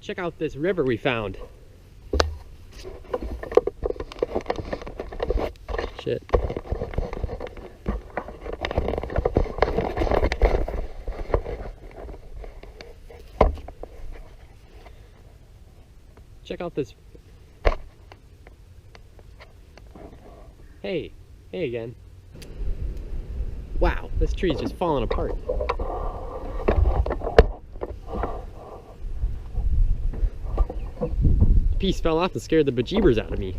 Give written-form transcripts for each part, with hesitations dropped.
Check out this river we found. Shit. Check out this. Hey again. Wow, this tree's just falling apart. A piece fell off and scared the bejeebers out of me.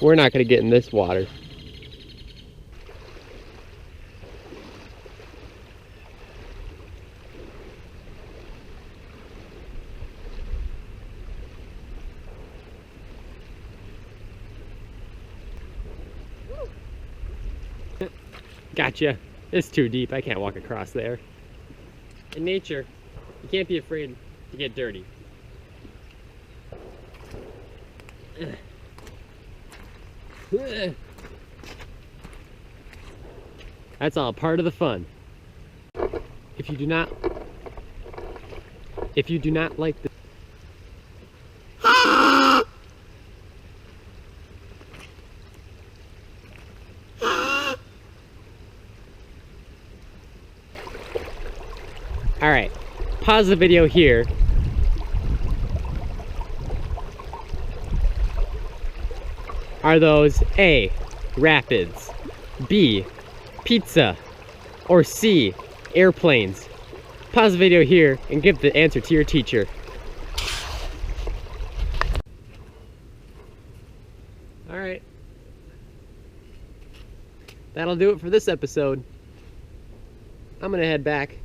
We're not going to get in this water. Gotcha. It's too deep. I can't walk across there. In nature, you can't be afraid to get dirty. That's all part of the fun. If you do not like the Alright, pause the video here. Are those A, rapids, B, pizza, or C, airplanes? Pause the video here and give the answer to your teacher. Alright. That'll do it for this episode. I'm gonna head back